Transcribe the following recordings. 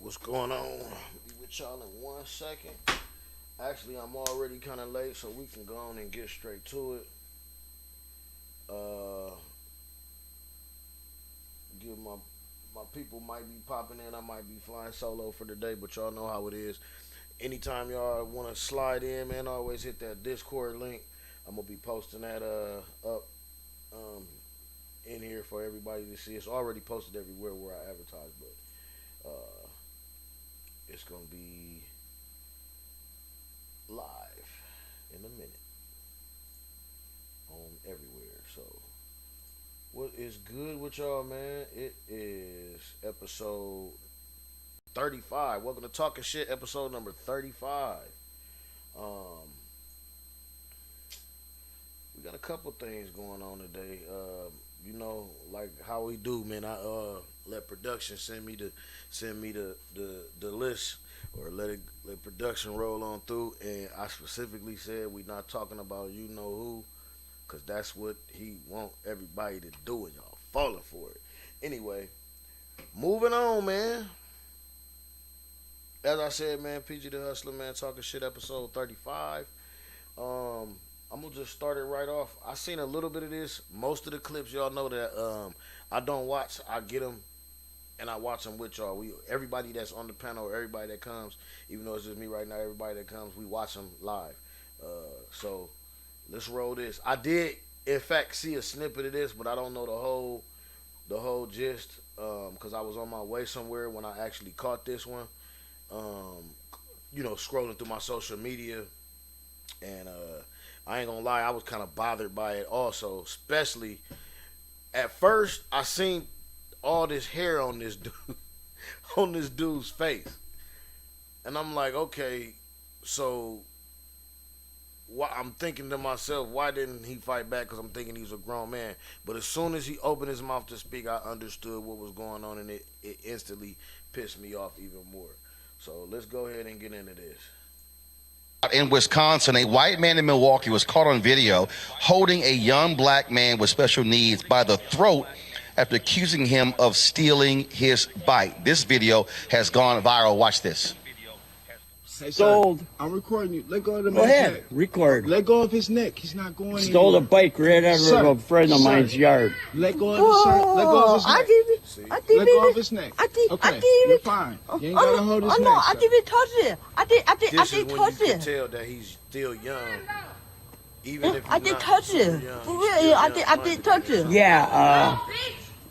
What's going on? Be with y'all in 1 second. Actually, I'm already kind of late, so we can go on and get straight to it. Uh, give my people might be popping in. I might be flying solo for the day, but y'all know how it is. Anytime y'all want to slide in, man, always hit that Discord link. I'm gonna be posting that up um, in here for everybody to see. It's already posted everywhere where I advertise, but it's gonna be live in a minute on everywhere. So, what is good with y'all, man? It is episode 35. Welcome to Talking Shit, episode number 35. Um, we got a couple things going on today. Like how we do, man. I let production send me the list, or let production roll on through, and I specifically said we not talking about you know who, cause that's what he want everybody to do, and y'all falling for it. Anyway, moving on, man. As I said, man, PG the Hustler, man, talking shit, episode 35. I'm gonna just start it right off. I seen a little bit of this. Most of the clips, y'all know that I don't watch. I get them and I watch them with y'all. Everybody that's on the panel, everybody that comes, even though it's just me right now, everybody that comes, we watch them live. So let's roll this. I did, in fact, see a snippet of this, but I don't know the whole gist because I was on my way somewhere when I actually caught this one. Um, scrolling through my social media, and I ain't gonna lie, I was kind of bothered by it also, especially at first I seen all this hair on this dude, on this dude's face, and I'm like, okay, so I'm thinking to myself, why didn't he fight back? Because I'm thinking he was a grown man. But as soon as he opened his mouth to speak, I understood what was going on, and it instantly pissed me off even more. So let's go ahead and get into this. In Wisconsin, a white man in Milwaukee was caught on video holding a young black man with special needs by the throat after accusing him of stealing his bike. This video has gone viral. Watch this. Hey, Stole. I'm recording you. Let go of the Go man's ahead, neck. record. Let go of his neck. He's not going Stole a anywhere. bike right out Sir, of a friend of sir. mine's yard. Let go of his shirt. Let go of his neck. I didn't. I didn't. Let go of his neck. I did. Okay, I didn't. you're fine. You ain't gotta hold his oh, neck. no, I sir. didn't touch it. I This didn't is when touch you can it. tell that he's still young, even if he's I didn't not touch super it. young, For he's real, still I did. I didn't touch it. Yeah,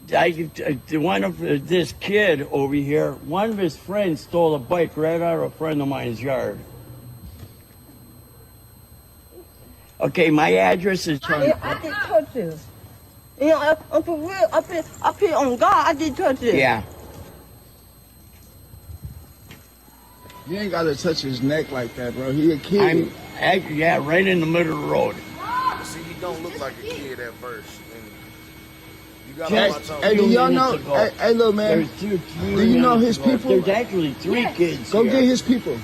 one of this kid over here, one of his friends stole a bike right out of a friend of mine's yard. Okay, my address is. Yeah, I didn't touch it. I'm for real. Up here on God, I didn't touch it. Yeah. You ain't gotta touch his neck like that, bro. He a kid. Right in the middle of the road. See, he don't look like a kid at first. And you got Hey, on my toes. hey, do y'all know? minutes ago. Hey, little man. There's two. Do you know his people? There's actually three kids. Go here. get his people.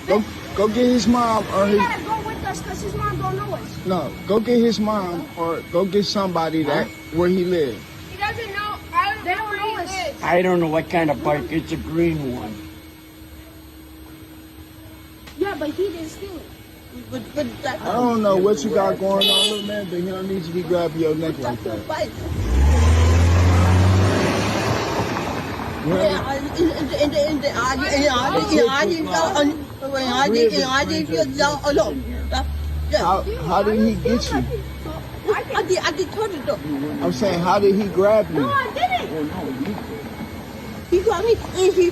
Go get his mom or He his. gotta go with us because his mom don't know us. No, go get his mom or go get somebody that where he lives. He doesn't know. They don't know us. I don't know what kind of bike. It's a green one. Yeah, but he didn't steal it. But I don't know what you got going on, little man, but he don't need to be grabbing your neck like that. You heard How did he get you? I did touch it though. I'm saying, how did he grab you? No, I didn't. He got me. He be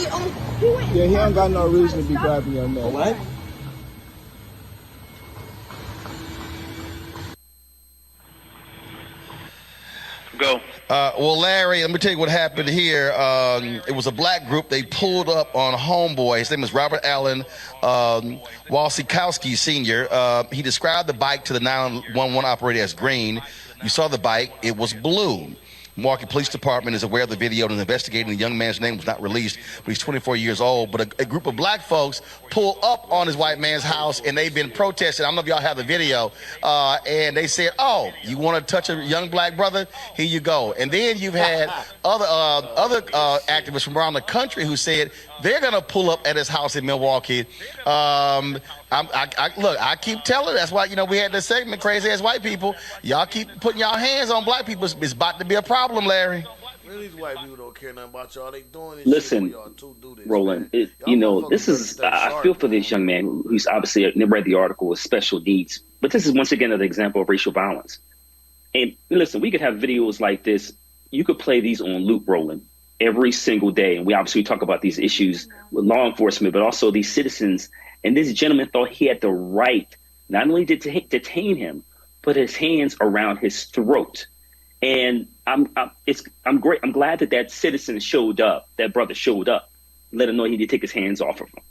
on. He went. Yeah, he don't got no reason to be grabbing your neck. What? Go. Well, Larry, let me tell you what happened here. It was a black group. They pulled up on homeboy. His name is Robert Allen Walsikowski Sr. He described the bike to the 911 operator as green. You saw the bike. It was blue. Milwaukee Police Department is aware of the video and is investigating. The young man's name was not released, but he's 24 years old. But a group of black folks pull up on his white man's house, and they've been protesting. I don't know if y'all have the video. And they said, oh, you want to touch a young black brother? Here you go. And then you've had other activists from around the country who said, they're gonna pull up at his house in Milwaukee. Look, I keep telling. That's why we had this segment, crazy ass white people. Y'all keep putting y'all hands on black people. It's about to be a problem, Larry. Man, these white people don't care nothing about y'all. They doing this shit for Listen, y'all to do this, man. Roland, Y'all motherfuckers this better is, stay I feel sharp, for this man. young man who's obviously read the article with special needs, but this is once again another example of racial violence. And listen, we could have videos like this. You could play these on loop, Roland, every single day. And we obviously talk about these issues with law enforcement, but also these citizens. And this gentleman thought he had the right not only to detain him, put his hands around his throat. And I'm great. I'm glad that citizen showed up, that brother showed up, let him know he need to take his hands off of him.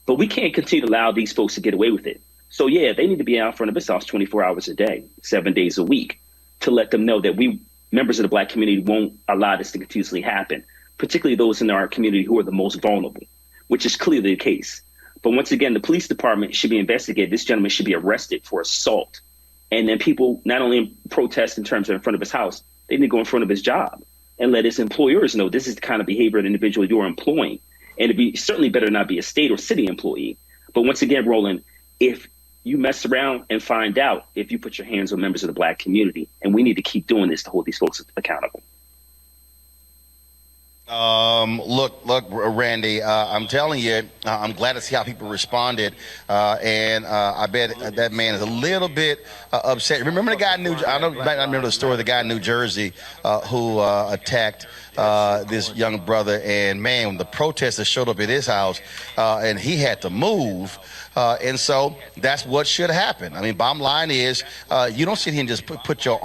But we can't continue to allow these folks to get away with it. So yeah, they need to be out in front of his house 24 hours a day, 7 days a week, to let them know that we members of the black community won't allow this to continuously happen, particularly those in our community who are the most vulnerable, which is clearly the case. But once again, the police department should be investigated. This gentleman should be arrested for assault. And then people not only protest in terms of in front of his house, they need to go in front of his job and let his employers know this is the kind of behavior of the individual you're employing. And it'd be certainly better not be a state or city employee. But once again, Roland, if you mess around and find out, if you put your hands on members of the black community, and we need to keep doing this to hold these folks accountable. Look, Randy. I'm telling you, I'm glad to see how people responded, and I bet that man is a little bit upset. Remember the guy in New? I know you might not remember the story. The guy in New Jersey who attacked this young brother, and man, when the protesters showed up at his house, and he had to move. And so that's what should happen. I mean, bottom line is, you don't sit here and just put your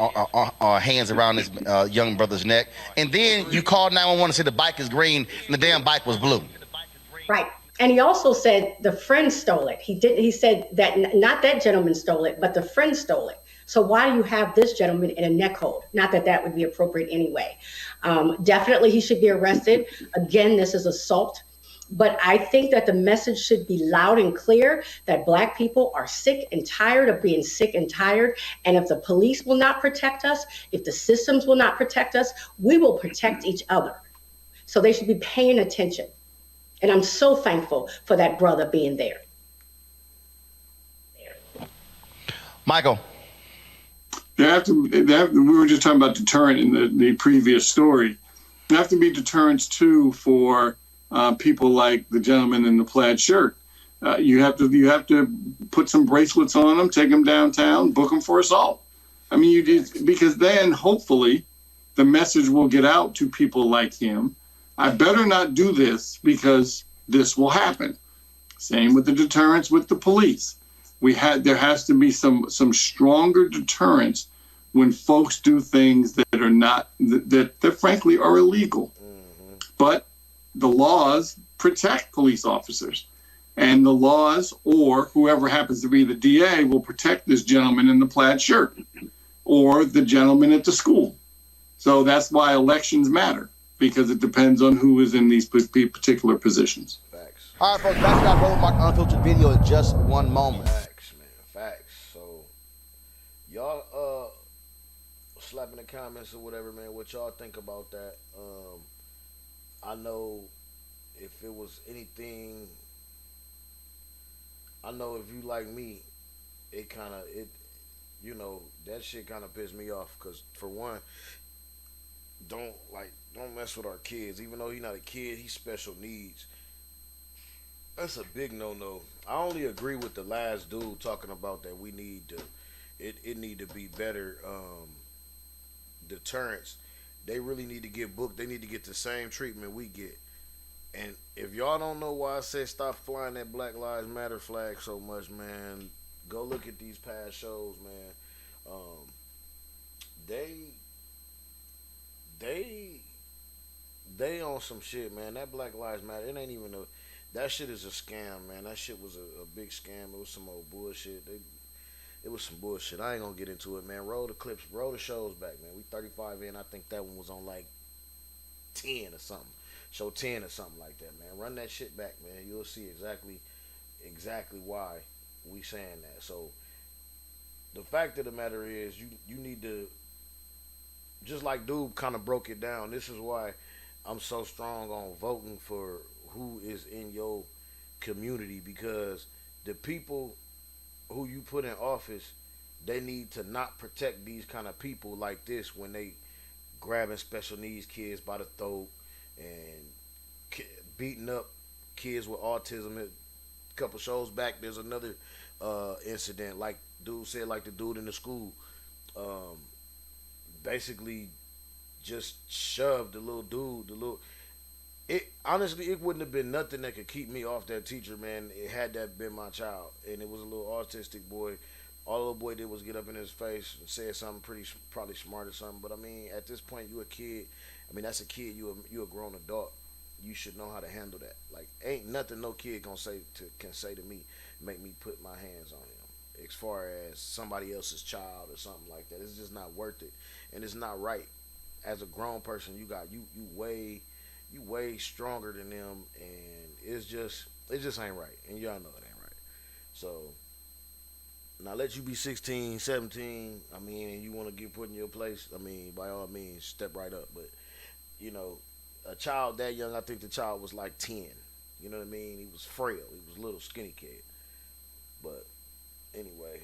hands around this young brother's neck, and then you call 911 and say the bike is green and the damn bike was blue. Right. And he also said the friend stole it. He said that not that gentleman stole it, but the friend stole it. So why do you have this gentleman in a neck hold? Not that that would be appropriate anyway. Definitely he should be arrested. Again, this is assault. But I think that the message should be loud and clear that black people are sick and tired of being sick and tired. And if the police will not protect us, if the systems will not protect us, we will protect each other. So they should be paying attention. And I'm so thankful for that brother being there. Michael. We were just talking about deterrent in the previous story. There have to be deterrents too for people like the gentleman in the plaid shirt. You have to put some bracelets on them, take them downtown, book them for assault. I mean, because then hopefully the message will get out to people like him. I better not do this because this will happen. Same with the deterrence with the police. There has to be some stronger deterrence when folks do things that are not that frankly are illegal. Mm-hmm. But the laws protect police officers, and the laws, or whoever happens to be the DA, will protect this gentleman in the plaid shirt or the gentleman at the school. So that's why elections matter, because it depends on who is in these particular positions. Facts. All right, folks, back to our Roland Mark Unfiltered video in just one moment. Facts, man. Facts. So, y'all slap in the comments or whatever, man, what y'all think about that. I know if it was anything, I know if you like me, that shit kind of pissed me off, because for one, don't mess with our kids. Even though he's not a kid, he's special needs. That's a big no-no. I only agree with the last dude talking about that we need to, it need to be better deterrence. They really need to get booked. They need to get the same treatment we get. And if y'all don't know why I said stop flying that Black Lives Matter flag so much, man, go look at these past shows, man. They on some shit, man. That Black Lives Matter, it ain't even that shit is a scam, man. That shit was a big scam. It was some old bullshit. It was some bullshit. I ain't gonna get into it, man. Roll the clips, roll the shows back, man. We 35 in. I think that one was on like 10 or something. Show 10 or something like that, man. Run that shit back, man. You'll see exactly why we saying that. So the fact of the matter is, you need to, just like dude kind of broke it down. This is why I'm so strong on voting for who is in your community, because the people who you put in office, they need to not protect these kind of people like this when they grabbing special needs kids by the throat and beating up kids with autism. A couple shows back, there's another incident, like dude said, like the dude in the school basically just shoved the little dude, it honestly, it wouldn't have been nothing that could keep me off that teacher, man. It had that been my child, and it was a little autistic boy. All the little boy did was get up in his face and say something probably smart or something. But I mean, at this point, you a kid. I mean, that's a kid. You a grown adult. You should know how to handle that. Like, ain't nothing no kid can say to me, make me put my hands on him. As far as somebody else's child or something like that, it's just not worth it, and it's not right. As a grown person, you way stronger than them, and it just ain't right, and y'all know it ain't right. So now let you be 16, 17, I mean, and you want to get put in your place, I mean, by all means, step right up. But you know, a child that young, I think the child was like 10. You know what I mean? He was frail. He was a little skinny kid. But anyway,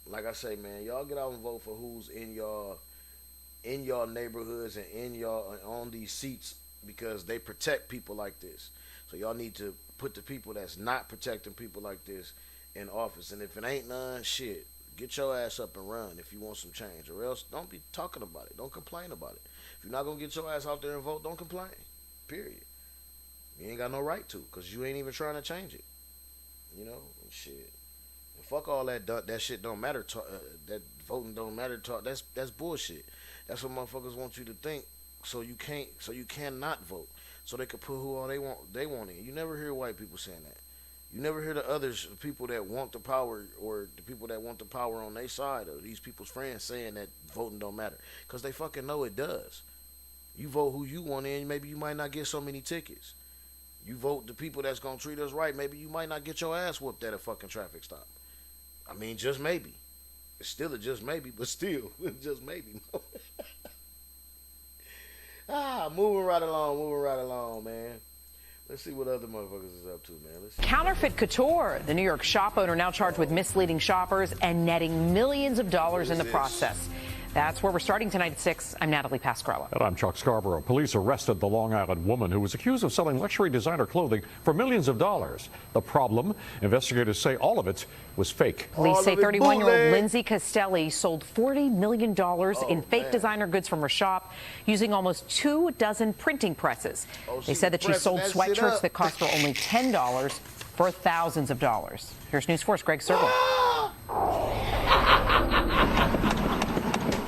like I say, man, y'all get out and vote for who's in y'all neighborhoods and in y'all on these seats, because they protect people like this. So y'all need to put the people that's not protecting people like this in office. And if it ain't none, shit, get your ass up and run if you want some change, or else don't be talking about it. Don't complain about it. If you're not gonna get your ass out there and vote, don't complain. Period. You ain't got no right to, because you ain't even trying to change it. You know, shit. And fuck all that. That shit don't matter. That voting don't matter. Talk. That's bullshit. That's what motherfuckers want you to think. So you cannot vote. So they can put who all they want in. You never hear white people saying that. You never hear the others, people that want the power, or the people that want the power on their side, or these people's friends saying that voting don't matter, because they fucking know it does. You vote who you want in, maybe you might not get so many tickets. You vote the people that's gonna treat us right, maybe you might not get your ass whooped at a fucking traffic stop. I mean, just maybe. It's still a just maybe, but still, just maybe. Moving right along, man. Let's see what other motherfuckers is up to, man. Let's see. Counterfeit couture. The New York shop owner now charged with misleading shoppers and netting millions of dollars in the process. That's where we're starting tonight at 6. I'm Natalie Pascarella. And I'm Chuck Scarborough. Police arrested the Long Island woman who was accused of selling luxury designer clothing for millions of dollars. The problem, investigators say all of it was fake. Police say 31-year-old Lindsay Castelli sold $40 million in fake designer goods from her shop using almost 24 printing presses. They said that she sold sweatshirts that cost her only $10 for thousands of dollars. Here's News 4's Greg Sergel.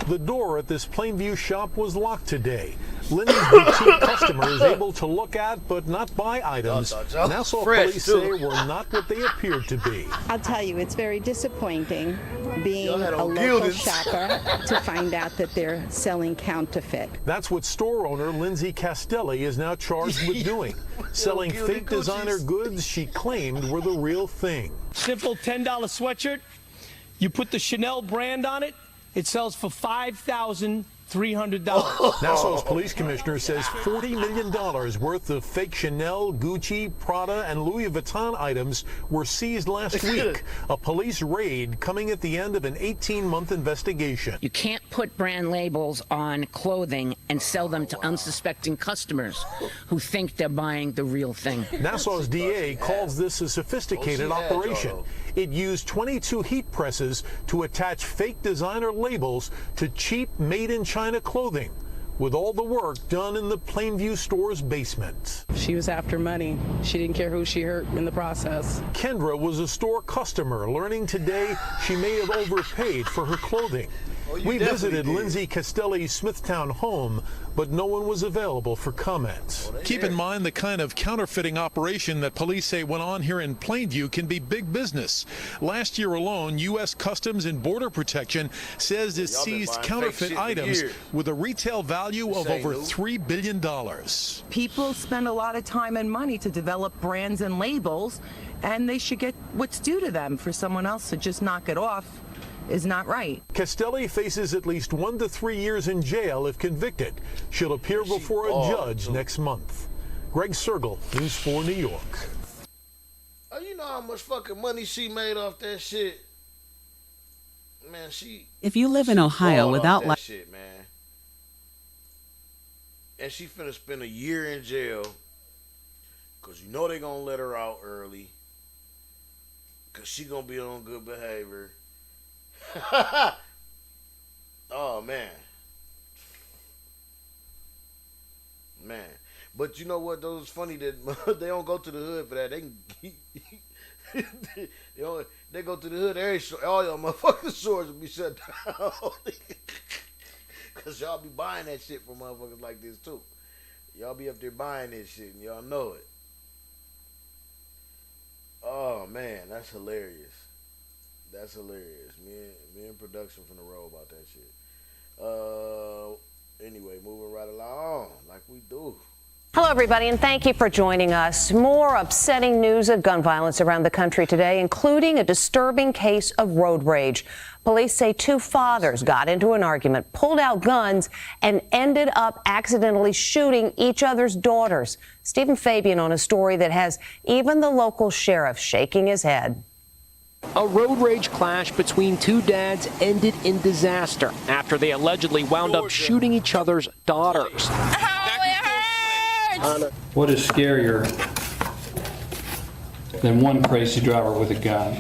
The door at this Plainview shop was locked today. Lindsay's boutique customer is able to look at but not buy items Nassau police say were not what they appeared to be. I'll tell you, it's very disappointing being a local shopper to find out that they're selling counterfeit. That's what store owner Lindsay Castelli is now charged with doing, selling fake designer goods she claimed were the real thing. Simple $10 sweatshirt, you put the Chanel brand on it, it sells for $5,300. Nassau's police commissioner says $40 million worth of fake Chanel, Gucci, Prada, and Louis Vuitton items were seized last week. A police raid coming at the end of an 18-month investigation. You can't put brand labels on clothing and sell them to unsuspecting customers who think they're buying the real thing. Nassau's DA calls this a sophisticated operation. It used 22 heat presses to attach fake designer labels to cheap made-in-China clothing, with all the work done in the Plainview store's basement. She was after money. She didn't care who she hurt in the process. Kendra was a store customer, learning today she may have overpaid for her clothing. We visited Lindsay Castelli's Smithtown home, but no one was available for comment. Keep in mind the kind of counterfeiting operation that police say went on here in Plainview can be big business. Last year alone, U.S. Customs and Border Protection says it seized counterfeit items with a retail value of over $3 billion. People spend a lot of time and money to develop brands and labels, and they should get what's due to them. For someone else to just knock it off is not right. Castelli faces at least 1 to 3 years in jail if convicted. She'll appear before a judge next month. Greg Sergel, News 4 New York. Oh, you know how much fucking money she made off that shit? Man, if you live in Ohio without that shit, man. And she finna spend a year in jail because you know they gonna let her out early because she gonna be on good behavior. Oh, man. Man. But you know what, though? It's funny that they don't go to the hood for that. They go to the hood, all y'all motherfucking stores will be shut down. Because y'all be buying that shit from motherfuckers like this, too. Y'all be up there buying this shit, and y'all know it. Oh, man, that's hilarious. That's hilarious. Me and production finna roll about that shit. Anyway, moving right along like we do. Hello, everybody, and thank you for joining us. More upsetting news of gun violence around the country today, including a disturbing case of road rage. Police say two fathers got into an argument, pulled out guns, and ended up accidentally shooting each other's daughters. Stephen Fabian on a story that has even the local sheriff shaking his head. A road rage clash between two dads ended in disaster after they allegedly wound up shooting each other's daughters. What is scarier than one crazy driver with a gun?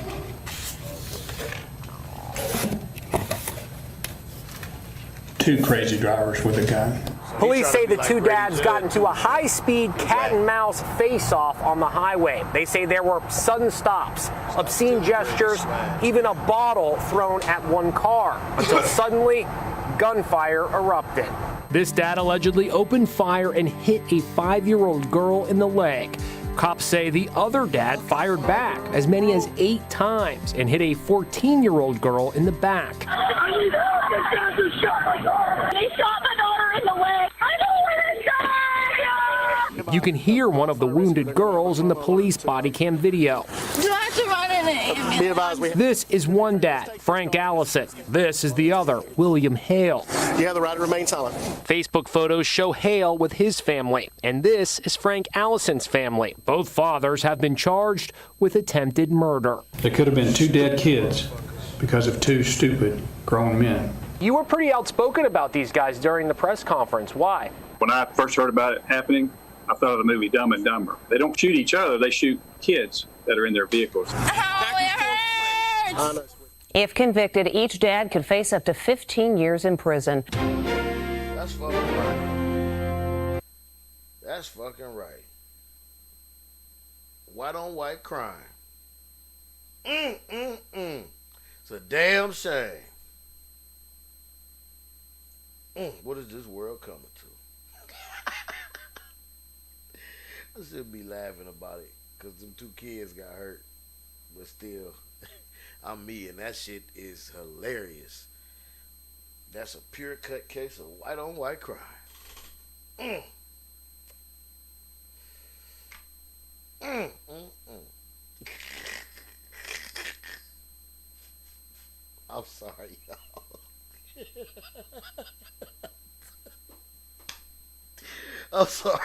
Two crazy drivers with a gun. Police say the two dads got into a high-speed cat-and-mouse face-off on the highway. They say there were sudden stops, obscene gestures, even a bottle thrown at one car, until suddenly gunfire erupted. This dad allegedly opened fire and hit a 5-year-old girl in the leg. Cops say the other dad fired back as many as 8 times and hit a 14-year-old girl in the back. They shot my daughter in the leg. I know where they shot. You can hear one of the wounded girls in the police body cam video. Do I have to run in it? This is one dad, Frank Allison. This is the other, William Hale. You have the right to remain silent. Facebook photos show Hale with his family, and this is Frank Allison's family. Both fathers have been charged with attempted murder. There could have been 2 dead kids because of 2 stupid grown men. You were pretty outspoken about these guys during the press conference. Why? When I first heard about it happening, I thought of the movie Dumb and Dumber. They don't shoot each other, they shoot kids that are in their vehicles. If convicted, each dad could face up to 15 years in prison. That's fucking right. That's fucking right. White on white crime. It's a damn shame. What is this world coming to? I should be laughing about it because them 2 kids got hurt. But still, I'm me, and that shit is hilarious. That's a pure cut case of white on white crime. I'm sorry, y'all. I'm sorry.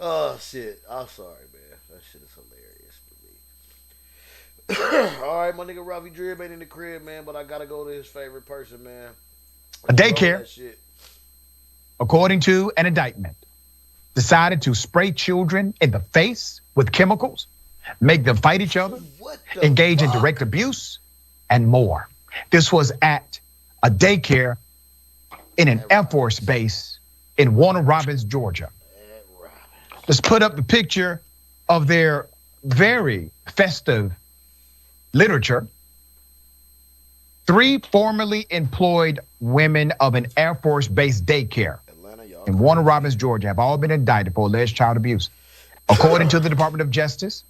Oh, shit. I'm sorry, man. That shit is hilarious to me. All right, my nigga Ravi Drib ain't in the crib, man, but I gotta go to his favorite person, man. A daycare, according to an indictment, decided to spray children in the face with chemicals, make them fight each other, engage in direct abuse, and more. This was at a daycare in an Air Force base in Warner Robins, Georgia. Let's put up the picture of their very festive literature. 3 formerly employed women of an Air Force base daycare in Warner Robins, Georgia, have all been indicted for alleged child abuse. According to the Department of Justice,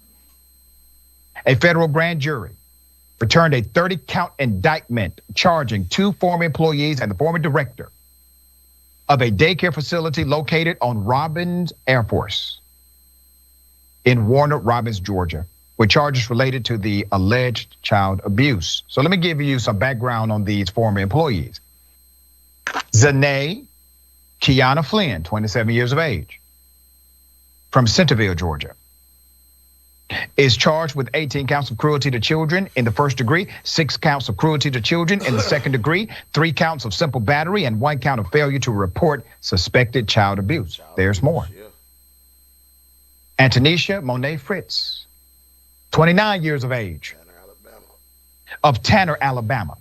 a federal grand jury returned a 30-count indictment charging 2 former employees and the former director of a daycare facility located on Robins Air Force in Warner Robins, Georgia, with charges related to the alleged child abuse. So let me give you some background on these former employees. Zanae Kiana Flynn, 27 years of age. from Centerville, Georgia, is charged with 18 counts of cruelty to children in the first degree, 6 counts of cruelty to children in the second degree, 3 counts of simple battery, and 1 count of failure to report suspected child abuse. There's more. Antonisha Monet Fritz, 29 years of age, of Tanner, Alabama,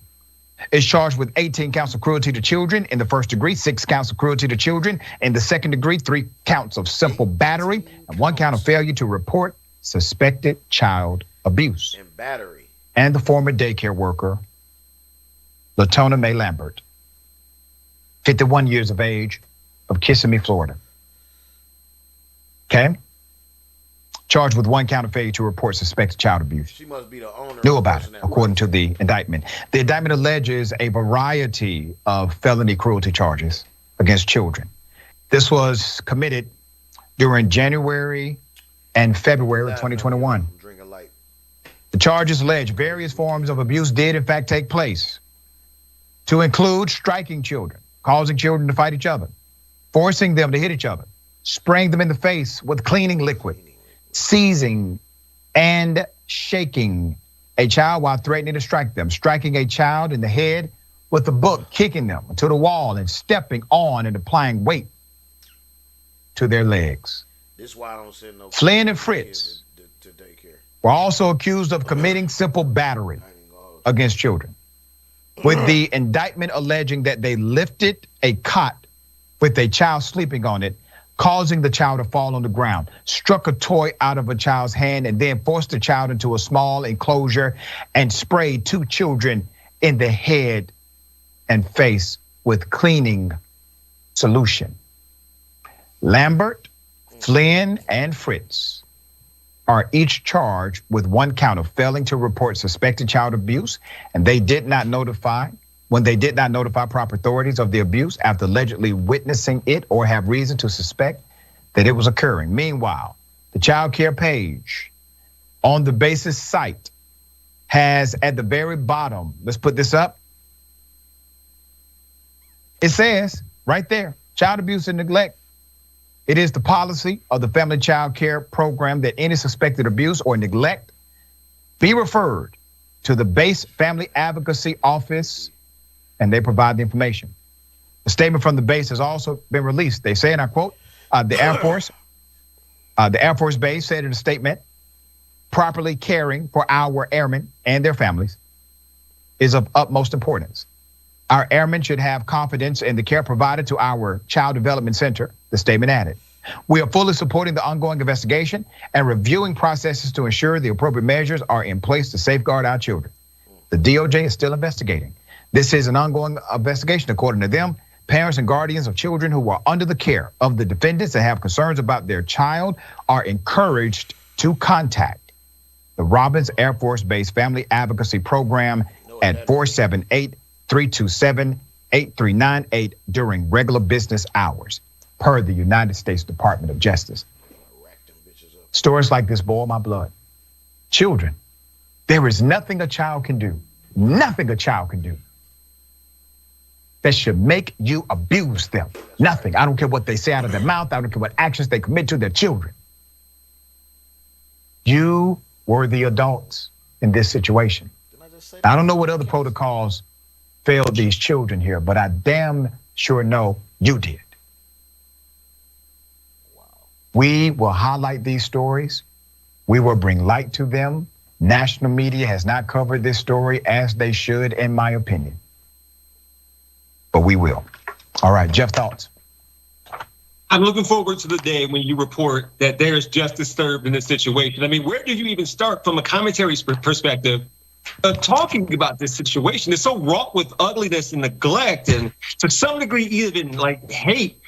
is charged with 18 counts of cruelty to children in the first degree, 6 counts of cruelty to children in the second degree, 3 counts of simple battery, and 1 count of failure to report suspected child abuse. And battery. And the former daycare worker, Latona Mae Lambert, 51 years of age, of Kissimmee, Florida. Okay? Charged with 1 count of failure to report suspected child abuse. She must be the owner. Knew about it, according to the indictment. The indictment alleges a variety of felony cruelty charges against children. This was committed during January and February of 2021. The charges allege various forms of abuse did in fact take place, to include striking children, causing children to fight each other, forcing them to hit each other, spraying them in the face with cleaning liquid, seizing and shaking a child while threatening to strike them, striking a child in the head with a book, kicking them to the wall and stepping on and applying weight to their legs. This is why I don't send no Flynn and Fritz to daycare. were also accused of committing simple battery against children, with the indictment alleging that they lifted a cot with a child sleeping on it, causing the child to fall on the ground, struck a toy out of a child's hand, and then forced the child into a small enclosure and sprayed 2 children in the head and face with cleaning solution. Lambert, Flynn, and Fritz are each charged with 1 count of failing to report suspected child abuse, and they did not notify proper authorities of the abuse after allegedly witnessing it or have reason to suspect that it was occurring. Meanwhile, the child care page on the basis site has at the very bottom, let's put this up. It says right there, child abuse and neglect. It is the policy of the Family Child Care Program that any suspected abuse or neglect be referred to the base Family Advocacy Office, and they provide the information. The statement from the base has also been released. They say, and I quote, the Air Force Base said in a statement, properly caring for our airmen and their families is of utmost importance. Our airmen should have confidence in the care provided to our Child Development Center, the statement added. We are fully supporting the ongoing investigation and reviewing processes to ensure the appropriate measures are in place to safeguard our children. The DOJ is still investigating. This is an ongoing investigation, according to them. Parents and guardians of children who are under the care of the defendants and have concerns about their child are encouraged to contact the Robins Air Force Base Family Advocacy Program at 478-327-8398 during regular business hours, per the United States Department of Justice. Stories like this boil my blood. Children, there is nothing a child can do, that should make you abuse them. Nothing. I don't care what they say out of their mouth. I don't care what actions they commit to their children. You were the adults in this situation. I don't know what other protocols failed these children here, but I damn sure know you did. We will highlight these stories. We will bring light to them. National media has not covered this story as they should, in my opinion. But we will. All right, Jeff, thoughts? I'm looking forward to the day when you report that there is justice served in this situation. I mean, where do you even start from a commentary perspective talking about this situation? It's so wrought with ugliness and neglect and to some degree even like hate.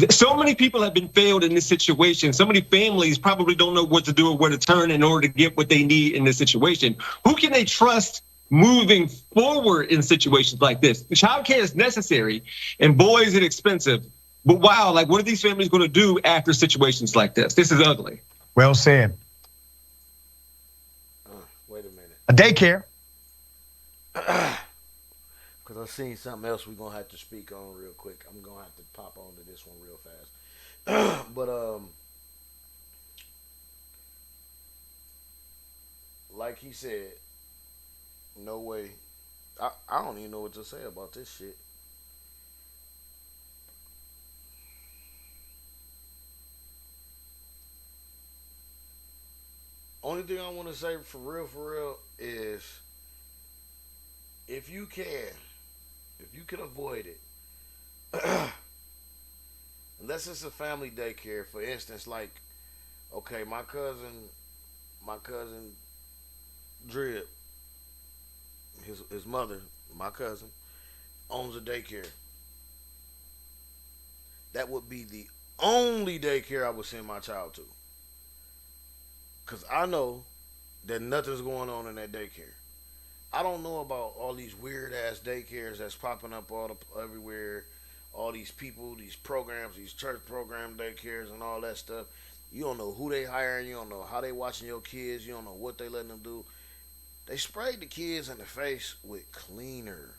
So many people have been failed in this situation. So many families probably don't know what to do or where to turn in order to get what they need in this situation. Who can they trust moving forward in situations like this? The child care is necessary, and boy, is it expensive. But wow, like what are these families going to do after situations like this? This is ugly. Well said. Wait a minute. A daycare. Because I seen something else we're going to have to speak on real quick. I'm going to have to pop onto this one real fast. But like he said, no way. I don't even know what to say about this shit. Only thing I want to say for real, is if you can avoid it, unless it's a family daycare, for instance, like, okay, my cousin Drip, his mother, my cousin, owns a daycare. That would be the only daycare I would send my child to. Cause I know that nothing's going on in that daycare. I don't know about all these weird ass daycares that's popping up everywhere. All these people, these programs, these church program daycares and all that stuff. You don't know who they hiring. You don't know how they watching your kids. You don't know what they letting them do. They sprayed the kids in the face with cleaner,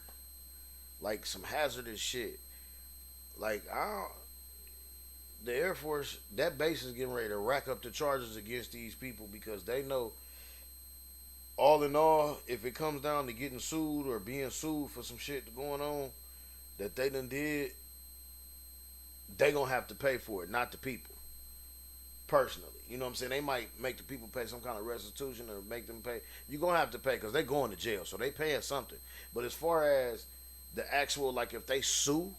like some hazardous shit. Like the Air Force, that base is getting ready to rack up the charges against these people because they know, all in all, if it comes down to getting sued or being sued for some shit going on that they done did, they gonna have to pay for it, not the people. Personally, you know what I'm saying? They might make the people pay some kind of restitution or make them pay. You're gonna have to pay because they going to jail, so they paying something. But as far as the actual, like if they sue,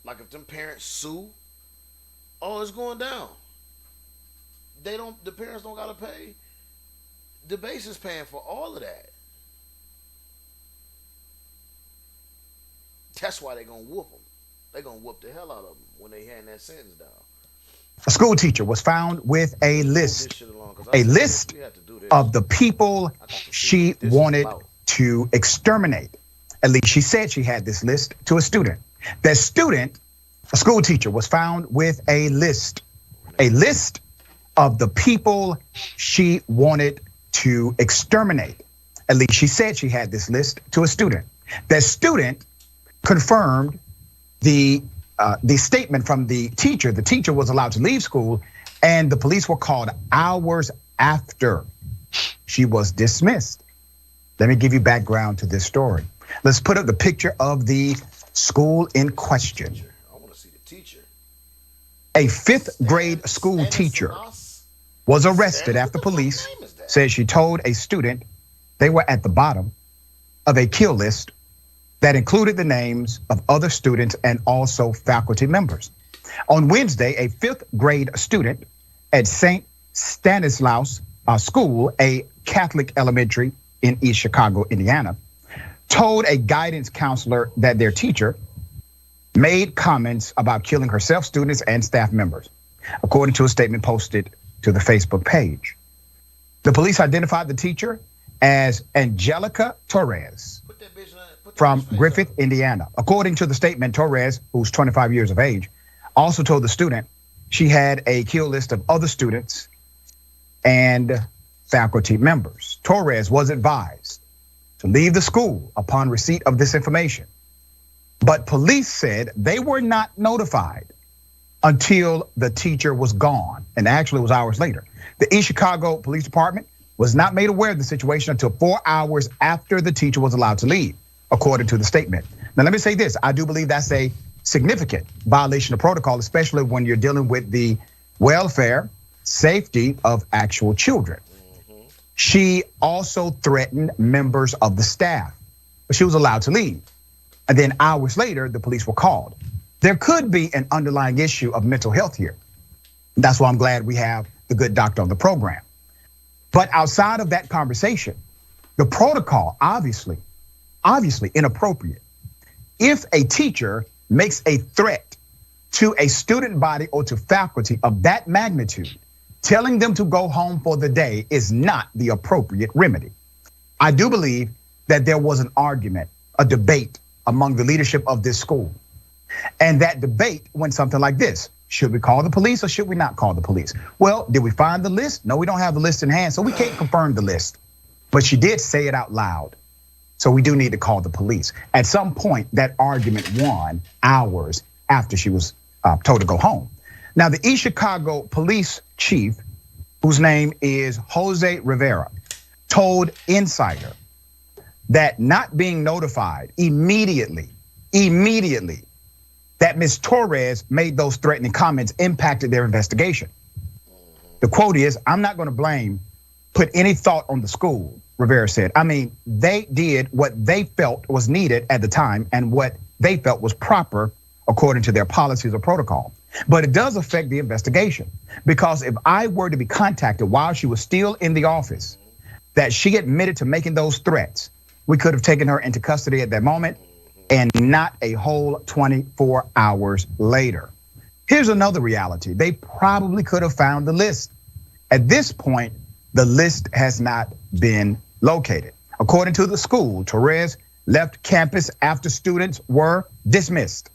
like if them parents sue, oh, it's going down. The parents don't gotta pay. The base is paying for all of that. That's why they gonna whoop them. They gonna whoop the hell out of them when they hand that sentence down. A school teacher was found with a list of the people she wanted to exterminate. At least she said she had this list to a student. A school teacher was found with a list of the people she wanted to exterminate. At least she said she had this list to a student. The student confirmed the statement from the teacher. The teacher was allowed to leave school, and the police were called hours after she was dismissed. Let me give you background to this story. Let's put up the picture of the school in question. I want to see the teacher. A 5th grade school teacher was arrested after police said she told a student they were at the bottom of a kill list that included the names of other students and also faculty members. On Wednesday, a 5th grade student at St. Stanislaus School, a Catholic elementary in East Chicago, Indiana, told a guidance counselor that their teacher made comments about killing herself, students, and staff members, according to a statement posted to the Facebook page. The police identified the teacher as Angelica Torres from Griffith, Indiana. According to the statement, Torres, who's 25 years of age, also told the student she had a kill list of other students and faculty members. Torres was advised to leave the school upon receipt of this information, but police said they were not notified until the teacher was gone, and actually it was hours later. The East Chicago Police Department was not made aware of the situation until 4 hours after the teacher was allowed to leave, according to the statement. Now, let me say this. I do believe that's a significant violation of protocol, especially when you're dealing with the welfare, safety of actual children. She also threatened members of the staff, but she was allowed to leave. And then hours later, the police were called. There could be an underlying issue of mental health here. That's why I'm glad we have the good doctor on the program. But outside of that conversation, the protocol, obviously inappropriate. If a teacher makes a threat to a student body or to faculty of that magnitude, telling them to go home for the day is not the appropriate remedy. I do believe that there was an argument, a debate among the leadership of this school. And that debate went something like this. Should we call the police or should we not call the police? Well, did we find the list? No, we don't have the list in hand, so we can't confirm the list. But she did say it out loud. So we do need to call the police. At some point, that argument won hours after she was told to go home. Now, the East Chicago police chief, whose name is Jose Rivera, told Insider that not being notified immediately, that Ms. Torres made those threatening comments impacted their investigation. The quote is, "I'm not going to put any thought on the school," Rivera said. I mean, they did what they felt was needed at the time and what they felt was proper according to their policies or protocol. But it does affect the investigation, because if I were to be contacted while she was still in the office, that she admitted to making those threats, we could have taken her into custody at that moment and not a whole 24 hours later. Here's another reality. They probably could have found the list. At this point, the list has not been located. According to the school, Torres left campus after students were dismissed.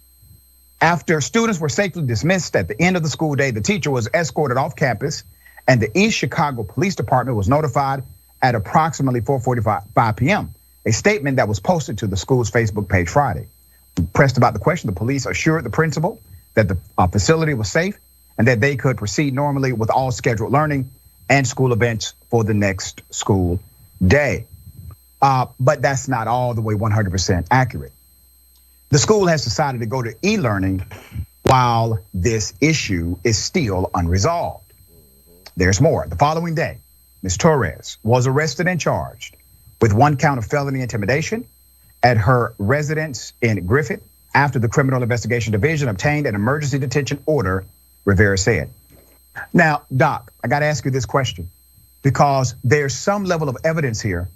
After students were safely dismissed at the end of the school day, the teacher was escorted off campus, and the East Chicago Police Department was notified at approximately 4:45 p.m. A statement that was posted to the school's Facebook page Friday. Pressed about the question, the police assured the principal that the facility was safe and that they could proceed normally with all scheduled learning and school events for the next school day. But that's not all the way 100% accurate. The school has decided to go to e-learning while this issue is still unresolved. There's more. The following day, Ms. Torres was arrested and charged with 1 count of felony intimidation at her residence in Griffith after the Criminal Investigation Division obtained an emergency detention order, Rivera said. Now, Doc, I gotta ask you this question, because there's some level of evidence here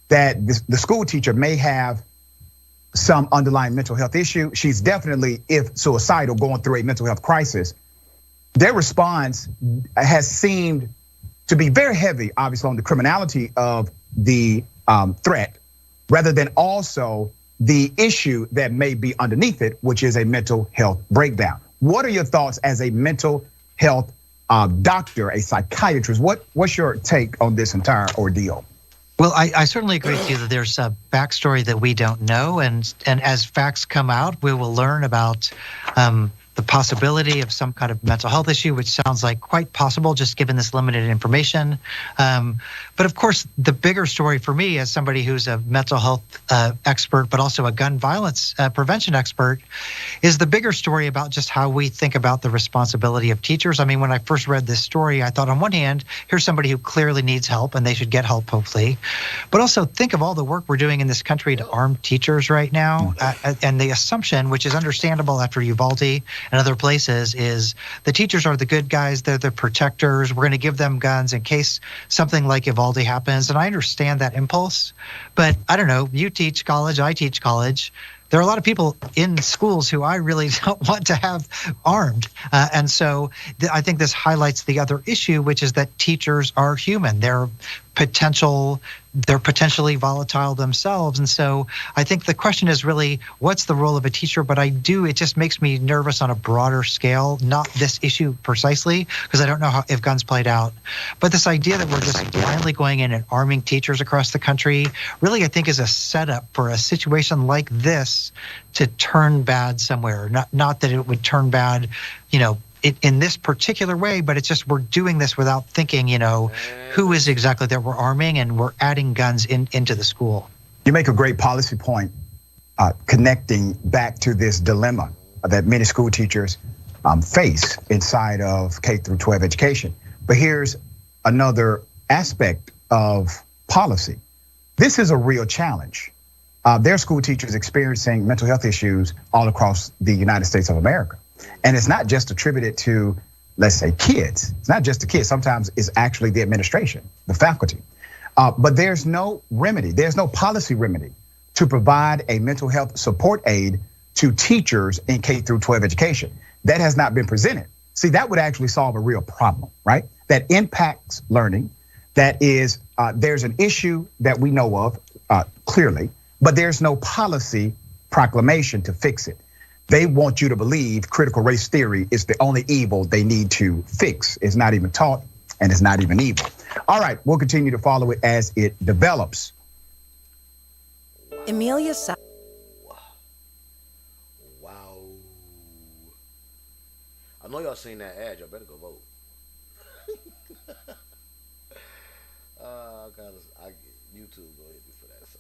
that the school teacher may have some underlying mental health issue. She's definitely, if suicidal, going through a mental health crisis. Their response has seemed to be very heavy, obviously, on the criminality of the threat, rather than also the issue that may be underneath it, which is a mental health breakdown. What are your thoughts as a mental health doctor, a psychiatrist? What's your take on this entire ordeal? Well, I certainly agree with you that there's a backstory that we don't know, and as facts come out, we will learn about the possibility of some kind of mental health issue, which sounds like quite possible just given this limited information. But of course, the bigger story for me as somebody who's a mental health expert, but also a gun violence prevention expert, is the bigger story about just how we think about the responsibility of teachers. I mean, when I first read this story, I thought on one hand, here's somebody who clearly needs help and they should get help, hopefully. But also think of all the work we're doing in this country to arm teachers right now. And the assumption, which is understandable after Uvalde and other places, is the teachers are the good guys, they're the protectors, we're gonna give them guns in case something like Uvalde happens. And I understand that impulse, but I don't know, you teach college, I teach college. There are a lot of people in schools who I really don't want to have armed. And so I think this highlights the other issue, which is that teachers are human. They're potentially volatile themselves. And so I think the question is really, what's the role of a teacher? But it just makes me nervous on a broader scale, not this issue precisely, because I don't know if guns played out. But this idea that we're just blindly going in and arming teachers across the country, really, I think is a setup for a situation like this to turn bad somewhere. Not that it would turn bad, in this particular way, but it's just we're doing this without thinking, who is exactly that we're arming, and we're adding guns into the school. You make a great policy point, connecting back to this dilemma that many school teachers face inside of K through 12 education. But here's another aspect of policy. This is a real challenge. There are school teachers experiencing mental health issues all across the United States of America. And it's not just attributed to, let's say, kids. It's not just the kids. Sometimes it's actually the administration, the faculty. But there's no remedy. There's no policy remedy to provide a mental health support aid to teachers in K through 12 education. That has not been presented. See, that would actually solve a real problem, right? That impacts learning. That is, there's an issue that we know of clearly, but there's no policy proclamation to fix it. They want you to believe critical race theory is the only evil they need to fix. It's not even taught, and it's not even evil. All right, we'll continue to follow it as it develops. Emilia Wow. I know y'all seen that ad. Y'all better go vote. YouTube go hit me for that. So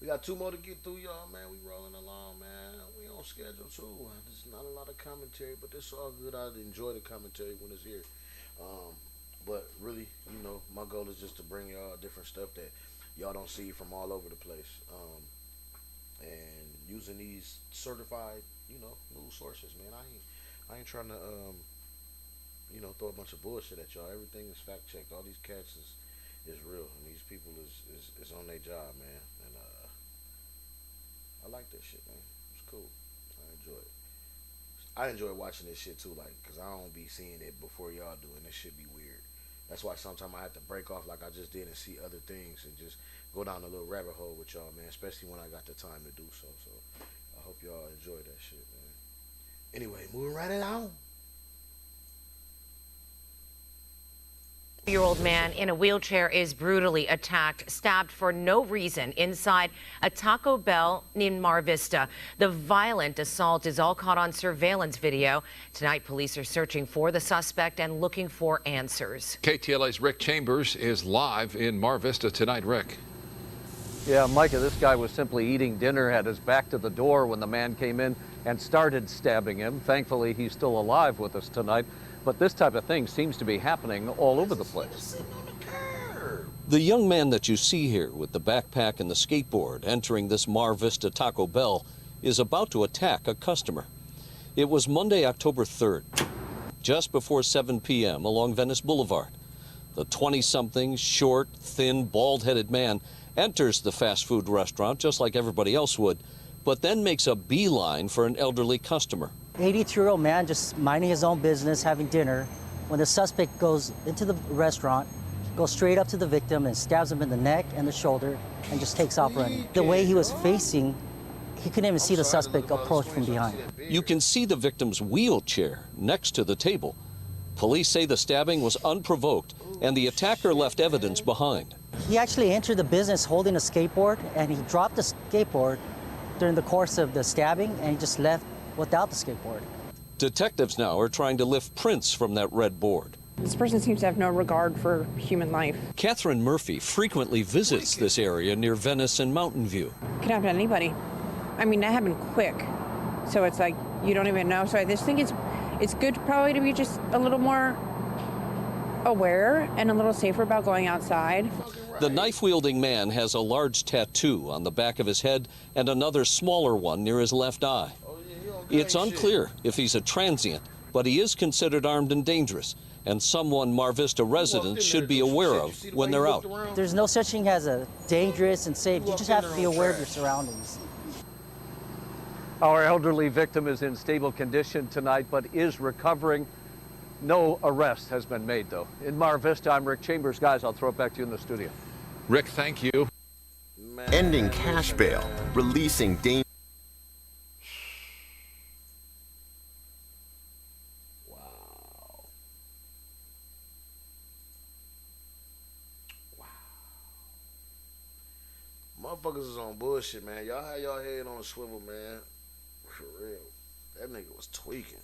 we got 2 more to get through, y'all, man. We rolling along, man. We on schedule too. There's not a lot of commentary, but it's all good. I enjoy the commentary when it's here. But really, my goal is just to bring y'all different stuff that y'all don't see from all over the place. And using these certified, news sources, man. I ain't trying to, throw a bunch of bullshit at y'all. Everything is fact checked. All these cats is real, and these people is on their job, man. And I like that shit, man. It's cool. I enjoy it. I enjoy watching this shit too, cause I don't be seeing it before y'all do, and this shit be weird. That's why sometimes I have to break off like I just did and see other things and just go down a little rabbit hole with y'all, man. Especially when I got the time to do so. So I hope y'all enjoy that shit, man. Anyway, moving right along. Year-old man in a wheelchair is brutally attacked, stabbed for no reason inside a Taco Bell in Mar Vista. The violent assault is all caught on surveillance video. Tonight, police are searching for the suspect and looking for answers. KTLA's Rick Chambers is live in Mar Vista tonight. Rick. Yeah, Micah, this guy was simply eating dinner, had his back to the door when the man came in and started stabbing him. Thankfully, he's still alive with us tonight. But this type of thing seems to be happening all over the place. The young man that you see here with the backpack and the skateboard entering this Mar Vista Taco Bell is about to attack a customer. It was Monday, October 3rd, just before 7 p.m. along Venice Boulevard. The 20-something, short, thin, bald-headed man enters the fast food restaurant just like everybody else would, but then makes a beeline for an elderly customer. 82-year-old man just minding his own business, having dinner, when the suspect goes into the restaurant, goes straight up to the victim and stabs him in the neck and the shoulder and just takes off running. The way he was facing, he couldn't even see the suspect approach from behind. You can see the victim's wheelchair next to the table. Police say the stabbing was unprovoked and the attacker left evidence behind. He actually entered the business holding a skateboard, and he dropped the skateboard during the course of the stabbing, and he just left without the skateboard. Detectives now are trying to lift prints from that red board. This person seems to have no regard for human life. Catherine Murphy frequently visits this area near Venice and Mountain View. It could happen to anybody. I mean, that happened quick, so it's like you don't even know. So I just think it's good probably to be just a little more aware and a little safer about going outside. The knife-wielding man has a large tattoo on the back of his head and another smaller one near his left eye. It's unclear if he's a transient, but he is considered armed and dangerous, and someone Mar Vista residents should be aware of when they're out. There's no such thing as a dangerous and safe. You just have to be aware of your surroundings. Our elderly victim is in stable condition tonight, but is recovering. No arrest has been made, though. In Mar Vista, I'm Rick Chambers. Guys, I'll throw it back to you in the studio. Rick, thank you. Ending cash bail, releasing dangerous. Motherfuckers is on bullshit, man. Y'all had y'all head on a swivel, man. For real. That nigga was tweaking.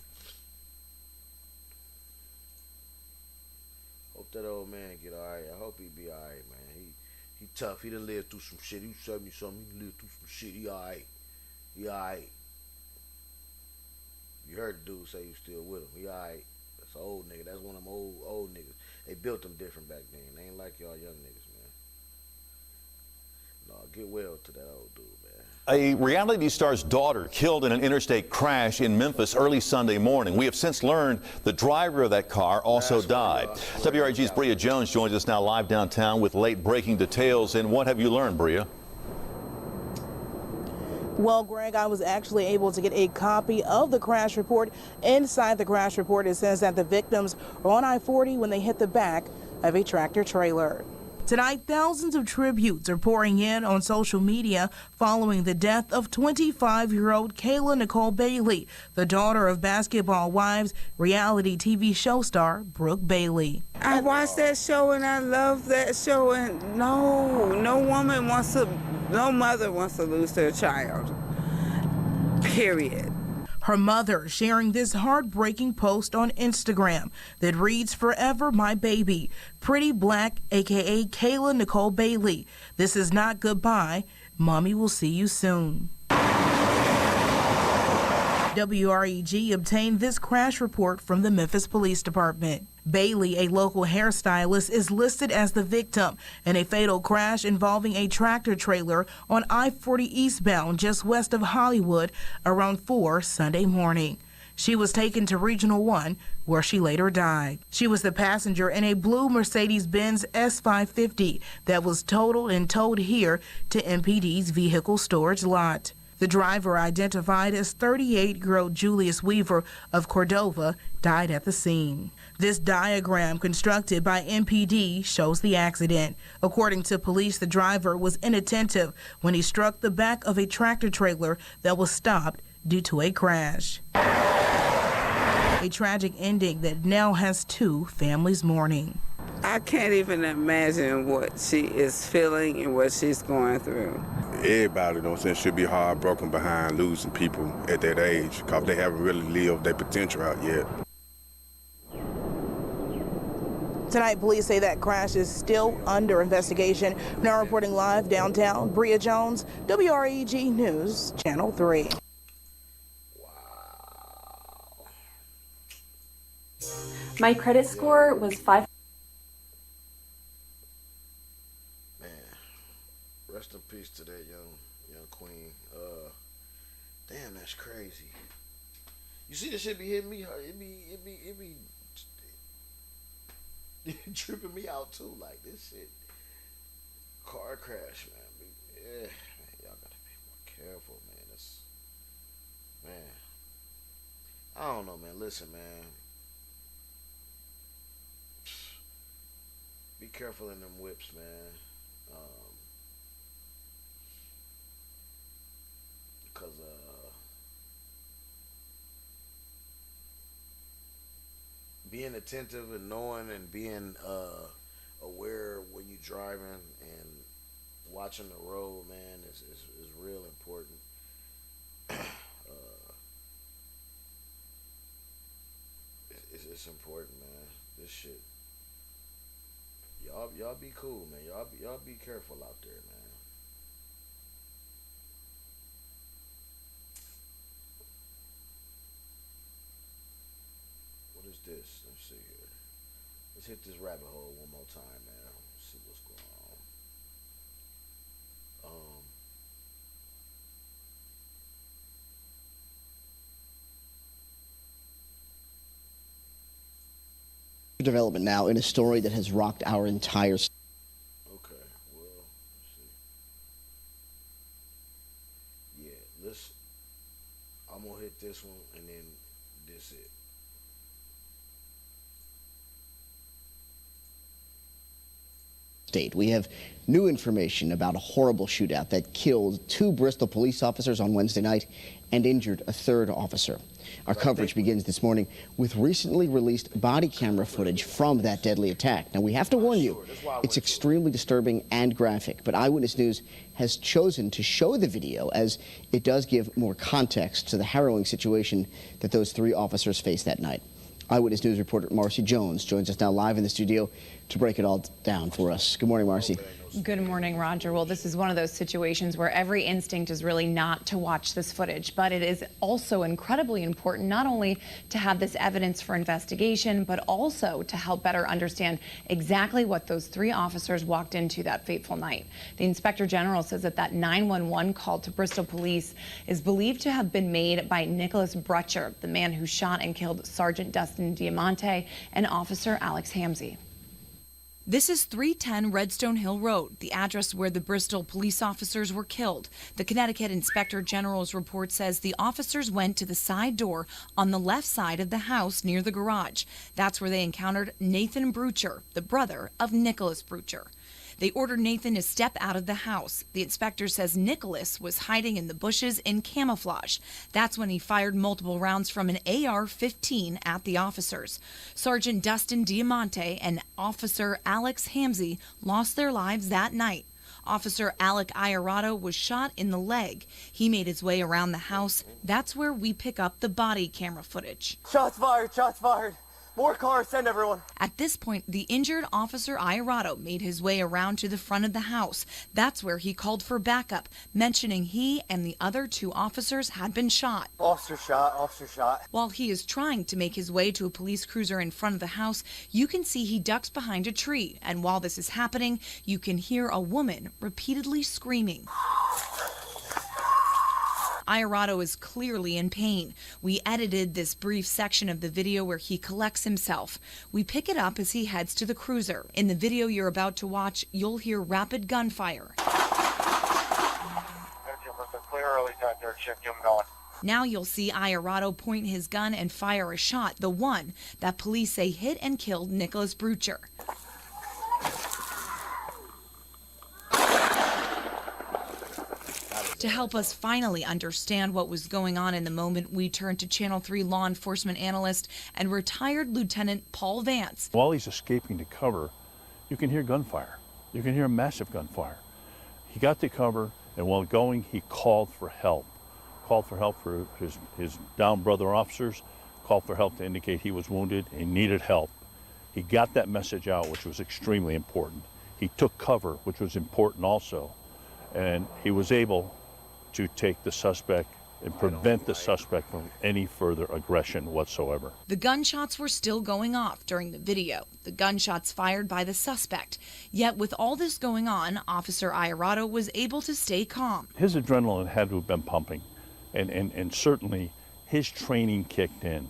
Hope that old man get alright. I hope he be alright, man. He tough. He done lived through some shit. He showed me something. He lived through some shit. He alright. He alright. You heard the dude say you still with him. He alright. That's an old nigga. That's one of them old niggas. They built them different back then. They ain't like y'all young niggas, man. No, get well to that old dude, man. A reality star's daughter killed in an interstate crash in Memphis early Sunday morning. We have since learned the driver of that car also died. WRIG's Bria Jones joins us now live downtown with late breaking details. And what have you learned, Bria? Well, Greg, I was actually able to get a copy of the crash report. Inside the crash report, it says that the victims were on I-40 when they hit the back of a tractor trailer. Tonight, thousands of tributes are pouring in on social media following the death of 25-year-old Kayla Nicole Bailey, the daughter of Basketball Wives reality TV show star Brooke Bailey. I watched that show and I love that show, and no mother wants to lose their child, period. Her mother sharing this heartbreaking post on Instagram that reads, "Forever my baby, Pretty Black, aka Kayla Nicole Bailey. This is not goodbye. Mommy will see you soon." WREG obtained this crash report from the Memphis Police Department. Bailey, a local hairstylist, is listed as the victim in a fatal crash involving a tractor trailer on I-40 eastbound just west of Hollywood around 4 Sunday morning. She was taken to Regional 1, where she later died. She was the passenger in a blue Mercedes-Benz S550 that was totaled and towed here to MPD's vehicle storage lot. The driver, identified as 38-year-old Julius Weaver of Cordova, died at the scene. This diagram constructed by MPD shows the accident. According to police, the driver was inattentive when he struck the back of a tractor trailer that was stopped due to a crash. A tragic ending that now has 2 families mourning. I can't even imagine what she is feeling and what she's going through. Everybody, you know what I'm saying, should be heartbroken behind losing people at that age because they haven't really lived their potential out yet. Tonight, police say that crash is still under investigation. Now reporting live downtown, Bria Jones, WREG News, Channel 3. My credit score was 5. Rest in peace to that young queen. Damn, that's crazy. You see, this shit be hitting me. It be tripping me out too. Like this shit, car crash, man. Yeah, man, y'all gotta be more careful, man. Man. I don't know, man. Listen, man. Be careful in them whips, man. Because being attentive and knowing and being aware when you're driving and watching the road, man, is real important. It's important, man. This shit. Y'all be cool, man. Y'all be careful out there, man. What is this? Let's see here. Let's hit this rabbit hole one more time, man. Let's see what's going on. Development now in a story that has rocked our entire. Okay, well, let's see. Yeah, I'm gonna hit this one and then this it. State. We have new information about a horrible shootout that killed 2 Bristol police officers on Wednesday night and injured a 3rd officer. Our coverage begins this morning with recently released body camera footage from that deadly attack. Now, we have to warn you, it's extremely disturbing and graphic, but Eyewitness News has chosen to show the video as it does give more context to the harrowing situation that those 3 officers faced that night. Eyewitness News reporter Marcy Jones joins us now live in the studio to break it all down for us. Good morning, Marcy. Good morning, Roger. Well, this is one of those situations where every instinct is really not to watch this footage, but it is also incredibly important not only to have this evidence for investigation, but also to help better understand exactly what those 3 officers walked into that fateful night. The Inspector General says that 911 call to Bristol Police is believed to have been made by Nicholas Brutcher, the man who shot and killed Sergeant Dustin Diamante and Officer Alex Hamzy. This is 310 Redstone Hill Road, the address where the Bristol police officers were killed. The Connecticut Inspector General's report says the officers went to the side door on the left side of the house near the garage. That's where they encountered Nathan Brutcher, the brother of Nicholas Brutcher. They ordered Nathan to step out of the house. The inspector says Nicholas was hiding in the bushes in camouflage. That's when he fired multiple rounds from an AR-15 at the officers. Sergeant Dustin Diamante and Officer Alex Hamzy lost their lives that night. Officer Alec Iorato was shot in the leg. He made his way around the house. That's where we pick up the body camera footage. Shots fired, shots fired. More cars, send everyone. At this point, the injured Officer Iorato made his way around to the front of the house. That's where he called for backup, mentioning he and the other 2 officers had been shot. Officer shot, officer shot. While he is trying to make his way to a police cruiser in front of the house, you can see he ducks behind a tree. And while this is happening, you can hear a woman repeatedly screaming. Iorato is clearly in pain. We edited this brief section of the video where he collects himself. We pick it up as he heads to the cruiser. In the video you're about to watch, you'll hear rapid gunfire. Now you'll see Iorato point his gun and fire a shot, the one that police say hit and killed Nicholas Brucher. To help us finally understand what was going on in the moment, we turned to Channel 3 law enforcement analyst and retired Lieutenant Paul Vance. While he's escaping to cover, you can hear gunfire. You can hear massive gunfire. He got to cover, and while going, he called for help. Called for help for his downed brother officers, called for help to indicate he was wounded and needed help. He got that message out, which was extremely important. He took cover, which was important also, and he was able to take the suspect and prevent the suspect from any further aggression whatsoever. The gunshots were still going off during the video, the gunshots fired by the suspect. Yet with all this going on, Officer Iorato was able to stay calm. His adrenaline had to have been pumping, and certainly his training kicked in.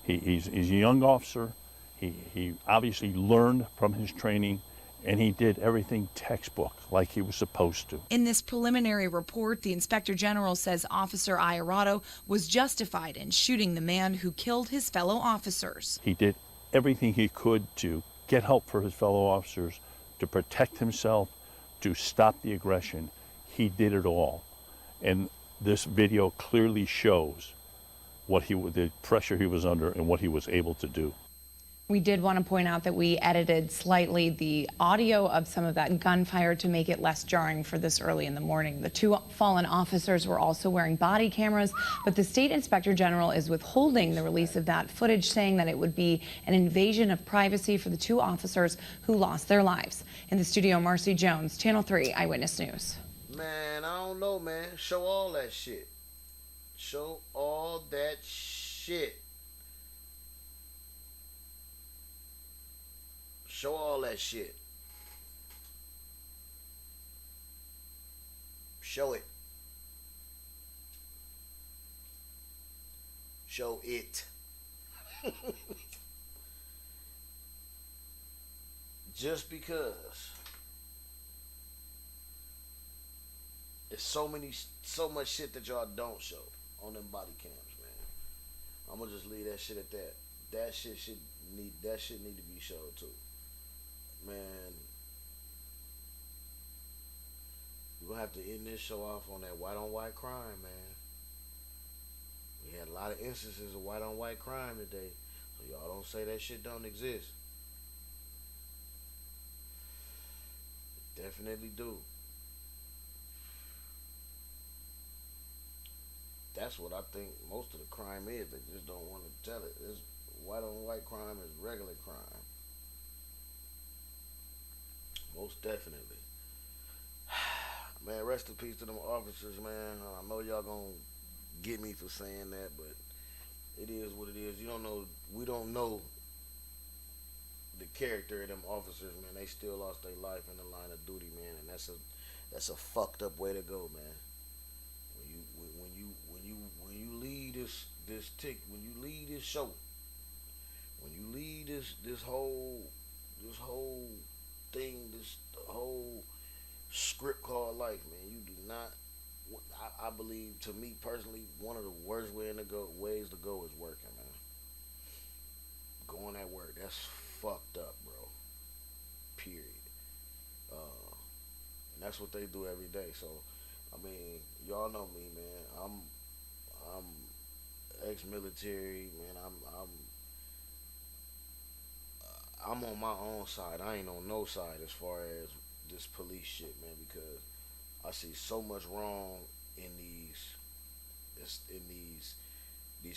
He's a young officer. He obviously learned from his training, and he did everything textbook like he was supposed to. In this preliminary report, the Inspector General says Officer Iorato was justified in shooting the man who killed his fellow officers. He did everything he could to get help for his fellow officers, to protect himself, to stop the aggression. He did it all. And this video clearly shows the pressure he was under and what he was able to do. We did want to point out that we edited slightly the audio of some of that gunfire to make it less jarring for this early in the morning. The 2 fallen officers were also wearing body cameras, but the State Inspector General is withholding the release of that footage, saying that it would be an invasion of privacy for the 2 officers who lost their lives. In the studio, Marcy Jones, Channel 3 Eyewitness News. Man, I don't know, man. Show all that shit. Show all that shit. Show all that shit. Show it. Show it. Just because it's so much shit that y'all don't show on them body cams, man. I'm gonna just leave that shit at that. That shit need to be showed too. Man, we're gonna have to end this show off on that white on white crime, man. We had a lot of instances of white on white crime today, so y'all don't say that shit don't exist. It definitely do. That's what I think most of the crime is. They just don't want to tell it. This white on white crime is regular crime. Most definitely. Man, rest in peace to them officers, man. I know y'all gonna get me for saying that, but it is what it is. You don't know. We don't know the character of them officers, man. They still lost their life in the line of duty, man, and that's a fucked up way to go, man. When you lead when you lead this show, when you lead this whole thing, this whole script called life, man, you do not. I believe, to me personally, one of the worst ways to go is working, man. Going at work, that's fucked up, bro. Period. And that's what they do every day. So, I mean, y'all know me, man. I'm ex-military, man. I'm on my own side. I ain't on no side as far as this police shit, man, because I see so much wrong in these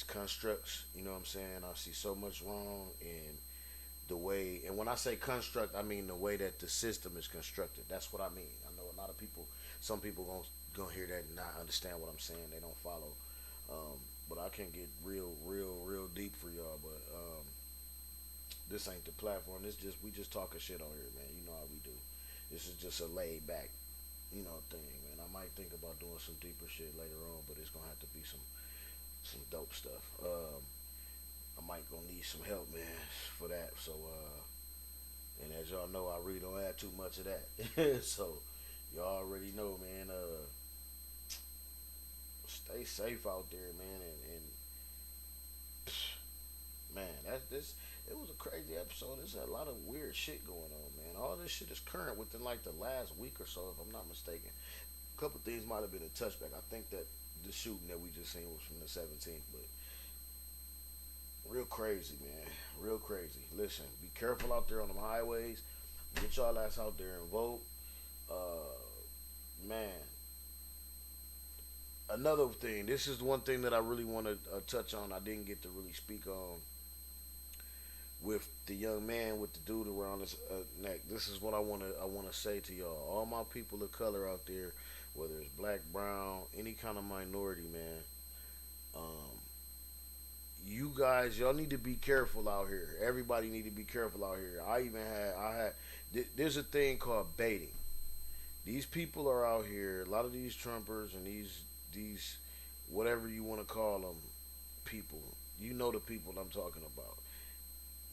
constructs. You know what I'm saying? I see so much wrong in the way, and when I say construct, I mean the way that the system is constructed. That's what I mean. I know a lot of people, some people gonna hear that and not understand what I'm saying. They don't follow. But I can get real deep for y'all. But this ain't the platform. This just we just talking shit on here, man. You know how we do. This is just a laid back, thing, man. I might think about doing some deeper shit later on, but it's gonna have to be some dope stuff. I might gonna need some help, man, for that. So, and as y'all know, I really don't have too much of that. So, y'all already know, man. Stay safe out there, man, and man, it was a crazy episode. There's a lot of weird shit going on, man. All this shit is current within like the last week or so, if I'm not mistaken. A couple things might have been a touchback. I think that the shooting that we just seen was from the 17th, but real crazy, man. Real crazy. Listen, be careful out there on them highways. Get y'all ass out there and vote. Man. Another thing, this is one thing that I really want to touch on. I didn't get to really speak on with the young man with the dude around his neck. This is what I want to say to y'all. All my people of color out there, whether it's black, brown, any kind of minority, man. You guys, y'all need to be careful out here. Everybody need to be careful out here. There's a thing called baiting. These people are out here. A lot of these Trumpers and these whatever you want to call them people. You know the people I'm talking about.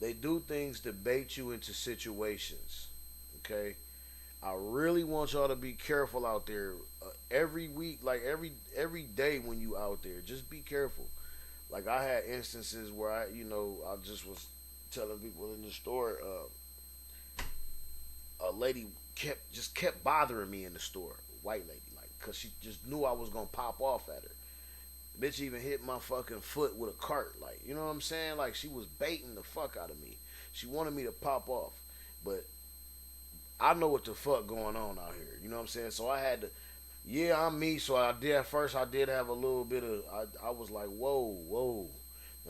They do things to bait you into situations. Okay? I really want y'all to be careful out there. Every week, like every day when you out there, just be careful. Like I had instances where I just was telling people in the store, a lady kept bothering me in the store, white lady, like, cause she just knew I was gonna pop off at her. Bitch even hit my fucking foot with a cart, like, you know what I'm saying? Like she was baiting the fuck out of me. She wanted me to pop off, but I know what the fuck going on out here. You know what I'm saying? So I had to. Yeah, I'm me, so I did at first. I did have a little bit of. I was like, whoa,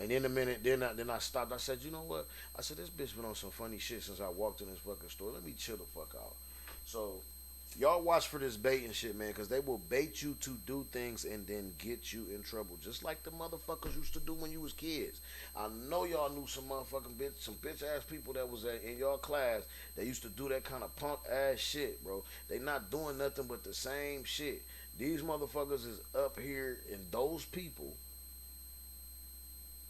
and in a minute, then I stopped. I said, you know what? I said, this bitch been on some funny shit since I walked in this fucking store. Let me chill the fuck out. So, y'all watch for this bait and shit, man, because they will bait you to do things and then get you in trouble, just like the motherfuckers used to do when you was kids. I know y'all knew some motherfucking some bitch ass people that was in y'all class that used to do that kind of punk ass shit, bro. They not doing nothing but the same shit. These motherfuckers is up here, and those people,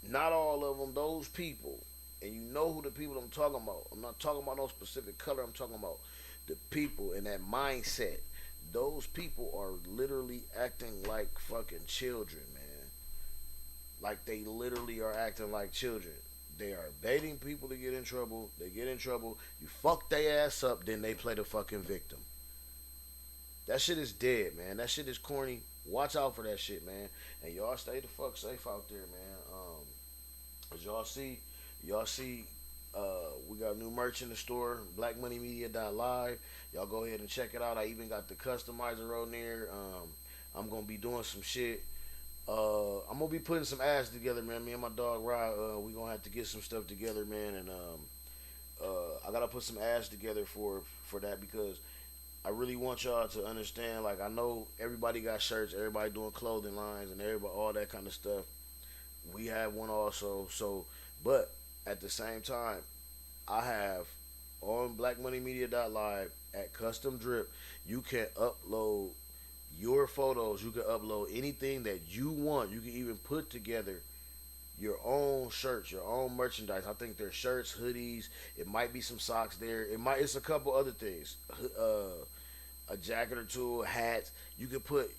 not all of them, those people, and you know who the people I'm talking about. I'm not talking about no specific color. I'm talking about the people and that mindset. Those people are literally acting like fucking children, man. Like they literally are acting like children. They are baiting people to get in trouble. They get in trouble. You fuck their ass up, then they play the fucking victim. That shit is dead, man. That shit is corny. Watch out for that shit, man. And y'all stay the fuck safe out there, man. As y'all see, we got new merch in the store, blackmoneymedia.live. Y'all go ahead and check it out. I even got the customizer on there. I'm going to be doing some shit. I'm going to be putting some ads together, man. Me and my dog, Rod, we going to have to get some stuff together, man. And I got to put some ads together for that because I really want y'all to understand, like, I know everybody got shirts, everybody doing clothing lines and everybody, all that kind of stuff. We have one also, but at the same time, I have on blackmoneymedia.live at Custom Drip, you can upload your photos, you can upload anything that you want. You can even put together your own shirts, your own merchandise. I think there's shirts, hoodies, it might be some socks there. It's a couple other things. A jacket or two, hats. You can put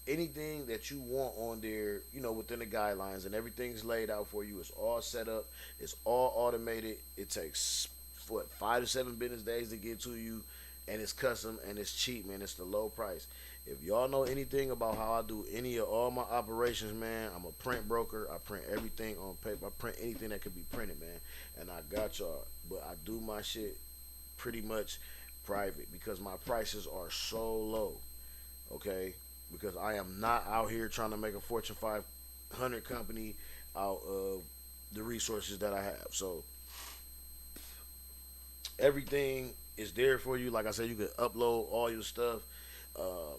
anything that you want on there, within the guidelines, and everything's laid out for you. It's all set up. It's all automated. It takes 5 to 7 business days to get to you, and it's custom and it's cheap, man. It's the low price. If y'all know anything about how I do any of all my operations, man, I'm a print broker. I print everything on paper. I print anything that can be printed, man. And I got y'all. But I do my shit pretty much private because my prices are so low. Okay, because I am not out here trying to make a Fortune 500 company out of the resources that I have. So everything is there for you. Like I said, you can upload all your stuff.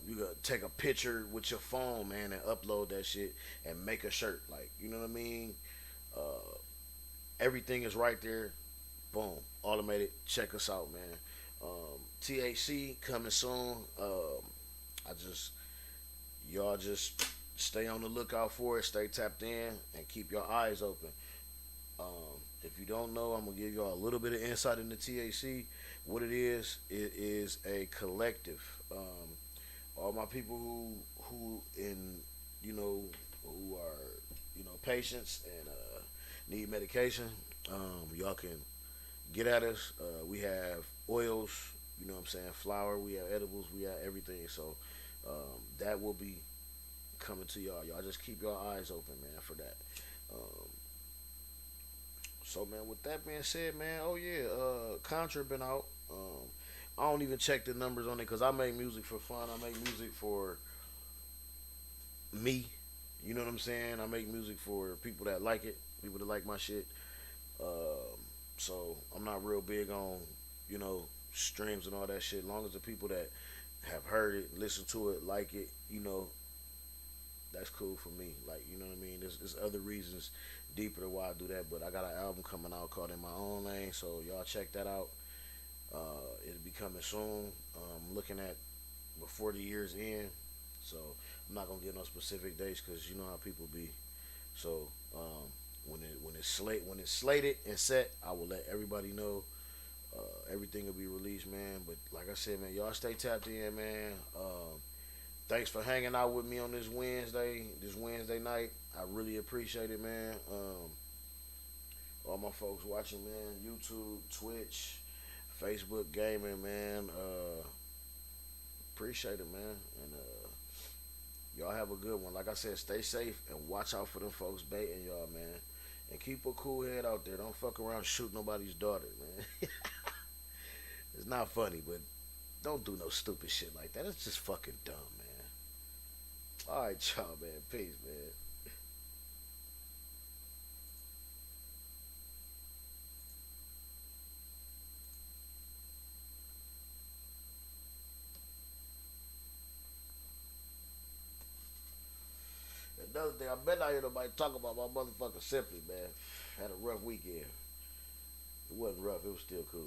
You can take a picture with your phone, man, and upload that shit and make a shirt. Like, you know what I mean? Everything is right there. Boom, automated. Check us out, man. THC coming soon. I just y'all just stay on the lookout for it. Stay tapped in and keep your eyes open. If you don't know, I'm gonna give y'all a little bit of insight into THC. What it is a collective. All my people who in you know who are patients and need medication, y'all can get at us. We have oils, you know what I'm saying, flour, we have edibles, we have everything. So that will be coming to y'all. Y'all just keep your eyes open, man, for that. So man, with that being said, man, oh yeah, Contra been out. I don't even check the numbers on it because I make music for fun. I make music for me. You know what I'm saying? I make music for people that like it, people that like my shit. So I'm not real big on, streams and all that shit. As long as the people that have heard it, listen to it, like it, that's cool for me. Like, you know what I mean? There's other reasons deeper to why I do that, but I got an album coming out called In My Own Lane, so y'all check that out. It'll be coming soon. Looking at before the year's end, so I'm not gonna give no specific dates because you know how people be. So when it's slated and set, I will let everybody know. Everything will be released, man. But like I said, man, y'all stay tapped in, man. Thanks for hanging out with me on this Wednesday night. I really appreciate it, man. All my folks watching, man, YouTube, Twitch, Facebook gaming, man. Appreciate it, man. And y'all have a good one. Like I said, stay safe and watch out for them folks baiting y'all, man. And keep a cool head out there. Don't fuck around and shoot nobody's daughter, man. It's not funny, but don't do no stupid shit like that. It's just fucking dumb, man. Alright, y'all, man. Peace, man. Another thing, I bet not hear nobody talk about my motherfucker Simply, man. Had a rough weekend. It wasn't rough, it was still cool.